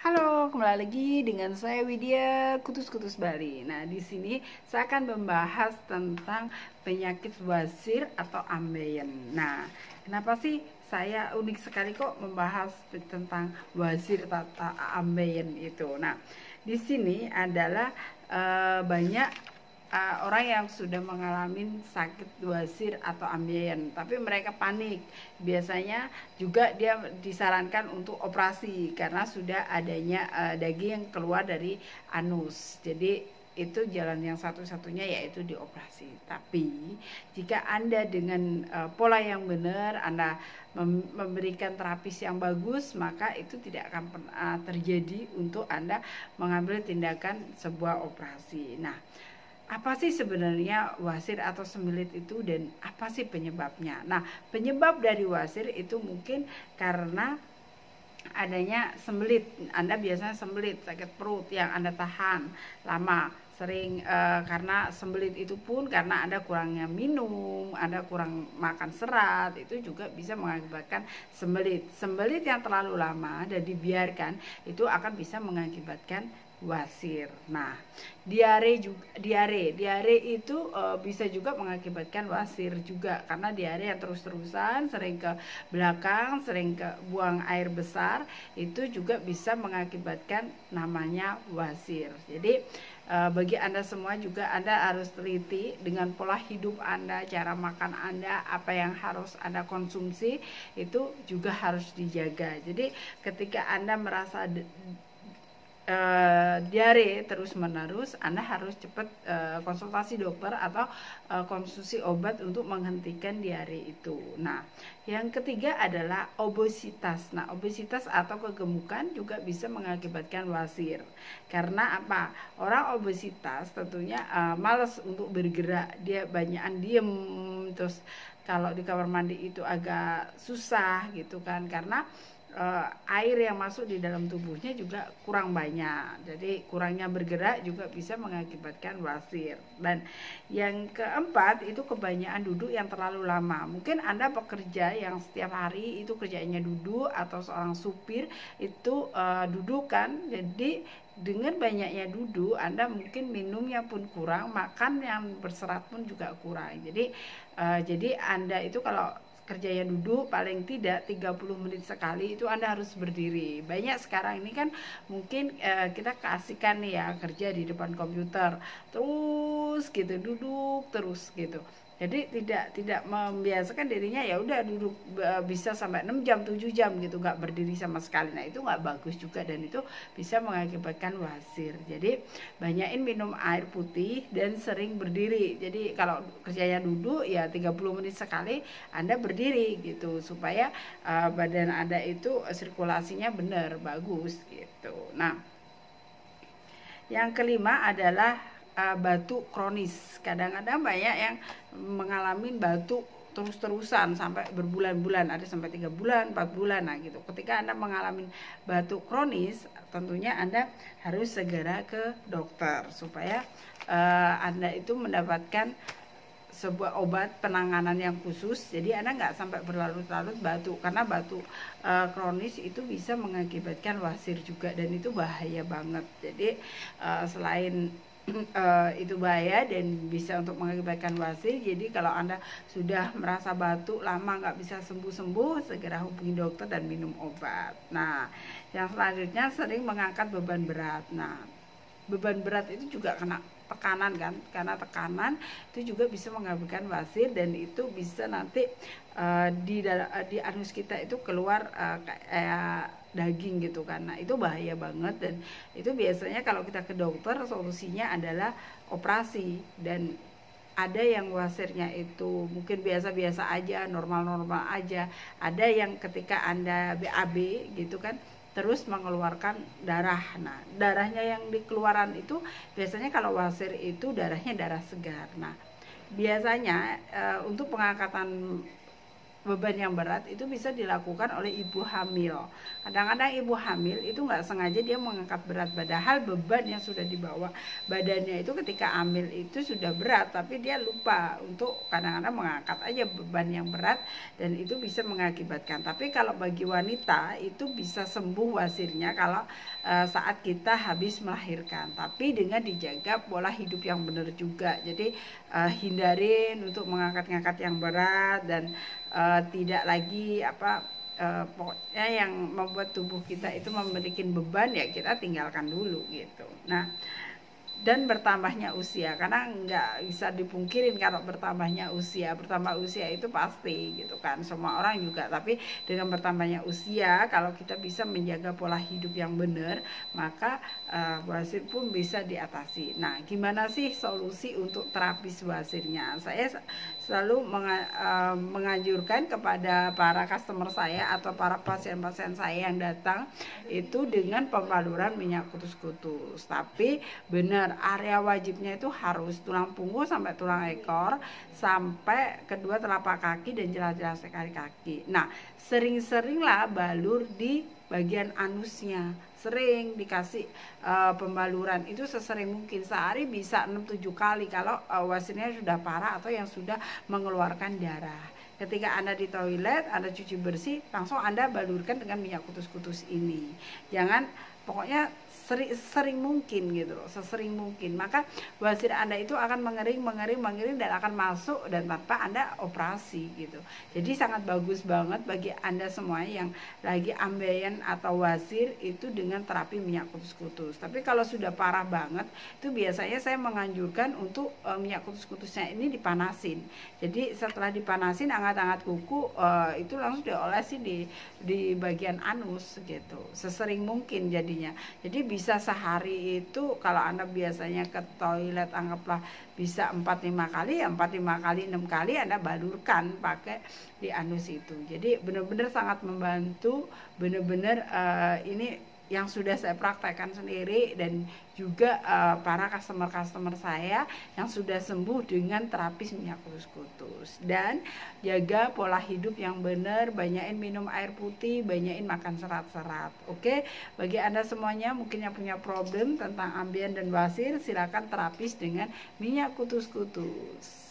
Halo, kembali lagi dengan saya Widya Kutus-Kutus Bali. Nah, di sini saya akan membahas tentang penyakit wasir atau ambeien. Nah, kenapa sih saya unik sekali kok membahas tentang wasir atau ambeien itu? Nah, di sini adalah banyak orang yang sudah mengalami sakit wasir atau ambeien, tapi mereka panik. Biasanya juga dia disarankan untuk operasi karena sudah adanya daging yang keluar dari anus. Jadi itu jalan yang satu-satunya yaitu dioperasi. Tapi jika Anda dengan pola yang benar, Anda memberikan terapis yang bagus, maka itu tidak akan pernah terjadi untuk Anda mengambil tindakan sebuah operasi. Nah, apa sih sebenarnya wasir atau sembelit itu dan apa sih penyebabnya? Nah, penyebab dari wasir itu mungkin karena adanya sembelit. Anda biasanya sembelit, sakit perut yang Anda tahan lama. Sering karena sembelit itu pun karena Anda kurangnya minum, Anda kurang makan serat, itu juga bisa mengakibatkan sembelit. Sembelit yang terlalu lama dan dibiarkan itu akan bisa mengakibatkan wasir. Nah, diare itu bisa juga mengakibatkan wasir juga karena diare yang terus-terusan, sering ke belakang, sering ke buang air besar, itu juga bisa mengakibatkan namanya wasir. Jadi bagi Anda semua juga Anda harus teliti dengan pola hidup Anda, cara makan Anda, apa yang harus Anda konsumsi itu juga harus dijaga. Jadi ketika Anda merasa diare terus menerus, Anda harus cepat konsultasi dokter atau konsumsi obat untuk menghentikan diare itu. Nah, yang ketiga adalah obesitas. Nah, obesitas atau kegemukan juga bisa mengakibatkan wasir. Karena apa? Orang obesitas tentunya malas untuk bergerak, dia banyakan diem, terus kalau di kamar mandi itu agak susah gitu kan, karena air yang masuk di dalam tubuhnya juga kurang banyak. Jadi kurangnya bergerak juga bisa mengakibatkan wasir. Dan yang keempat itu kebanyakan duduk yang terlalu lama. Mungkin Anda pekerja yang setiap hari itu kerjanya duduk, atau seorang supir itu duduk kan. Jadi dengan banyaknya duduk, Anda mungkin minumnya pun kurang, makan yang berserat pun juga kurang. Jadi Anda itu kalau kerjanya duduk paling tidak 30 menit sekali itu Anda harus berdiri. Banyak sekarang ini kan mungkin kita keasikan nih ya kerja di depan komputer terus gitu, duduk terus gitu. Jadi tidak membiasakan dirinya ya udah duduk bisa sampai 6 jam, 7 jam gitu, nggak berdiri sama sekali. Nah, itu nggak bagus juga dan itu bisa mengakibatkan wasir. Jadi banyakin minum air putih dan sering berdiri. Jadi kalau kerjanya duduk ya 30 menit sekali Anda berdiri gitu supaya badan Anda itu sirkulasinya benar, bagus gitu. Nah, yang kelima adalah batuk kronis. Kadang-kadang banyak yang mengalami batuk terus-terusan sampai berbulan-bulan, ada sampai 3 bulan, 4 bulan. Nah, gitu. Ketika Anda mengalami batuk kronis, tentunya Anda harus segera ke dokter supaya Anda itu mendapatkan sebuah obat penanganan yang khusus. Jadi Anda nggak sampai berlarut-larut batuk, karena batuk kronis itu bisa mengakibatkan wasir juga dan itu bahaya banget. Jadi selain itu bahaya dan bisa untuk mengakibatkan wasir, jadi kalau Anda sudah merasa batuk lama nggak bisa sembuh-sembuh, segera hubungi dokter dan minum obat. Nah, yang selanjutnya sering mengangkat beban berat. Nah, beban berat itu juga kena tekanan kan, karena tekanan itu juga bisa mengakibatkan wasir dan itu bisa nanti di anus kita itu keluar kayak daging gitu kan. Nah, itu bahaya banget dan itu biasanya kalau kita ke dokter solusinya adalah operasi. Dan ada yang wasirnya itu mungkin biasa-biasa aja, normal-normal aja. Ada yang ketika Anda BAB gitu kan terus mengeluarkan darah. Nah, darahnya yang dikeluaran itu biasanya kalau wasir itu darahnya darah segar. Nah, biasanya untuk pengangkatan beban yang berat itu bisa dilakukan oleh ibu hamil. Kadang-kadang ibu hamil itu nggak sengaja dia mengangkat berat, padahal beban yang sudah dibawa badannya itu ketika hamil itu sudah berat, tapi dia lupa untuk kadang-kadang mengangkat aja beban yang berat, dan itu bisa mengakibatkan. Tapi kalau bagi wanita itu bisa sembuh wasirnya kalau saat kita habis melahirkan, tapi dengan dijaga pola hidup yang benar juga. Jadi hindarin untuk mengangkat-ngangkat yang berat, dan tidak lagi pokoknya yang membuat tubuh kita itu memiliki beban, ya kita tinggalkan dulu gitu. Nah, dan bertambahnya usia, karena nggak bisa dipungkirin kalau bertambah usia itu pasti gitu kan, semua orang juga. Tapi dengan bertambahnya usia, kalau kita bisa menjaga pola hidup yang benar, maka basir pun bisa diatasi. Nah, gimana sih solusi untuk terapis basirnya? Saya selalu menganjurkan kepada para customer saya atau para pasien-pasien saya yang datang itu dengan pembaluran minyak kutus-kutus. Tapi benar, area wajibnya itu harus tulang punggung sampai tulang ekor, sampai kedua telapak kaki dan jelas-jelas sekali kaki. Nah, sering-seringlah balur di bagian anusnya, sering dikasih pembaluran itu sesering mungkin, sehari bisa 6-7 kali kalau wasirnya sudah parah atau yang sudah mengeluarkan darah. Ketika Anda di toilet, Anda cuci bersih, langsung Anda balurkan dengan minyak kutus-kutus ini. Jangan, pokoknya sering mungkin gitu loh, sesering mungkin. Maka wasir Anda itu akan mengering dan akan masuk dan tanpa Anda operasi gitu. Jadi sangat bagus banget bagi Anda semua yang lagi ambeien atau wasir itu dengan terapi minyak kutus-kutus. Tapi kalau sudah parah banget, itu biasanya saya menganjurkan untuk minyak kutus-kutusnya ini dipanasin. Jadi setelah dipanasin, hangat-hangat kuku, itu langsung diolesi di bagian anus gitu, sesering mungkin jadinya. Jadi bisa sehari itu, kalau Anda biasanya ke toilet anggaplah bisa 4-5 kali, ya 4-5 kali 6 kali Anda balurkan pakai di anus itu. Jadi benar-benar sangat membantu, benar-benar ini yang sudah saya praktekkan sendiri, dan juga para customer saya yang sudah sembuh dengan terapis minyak kutus-kutus. Dan jaga pola hidup yang benar, banyakin minum air putih, banyakin makan serat-serat. Oke, bagi Anda semuanya mungkin yang punya problem tentang ambien dan wasir, silakan terapis dengan minyak kutus-kutus.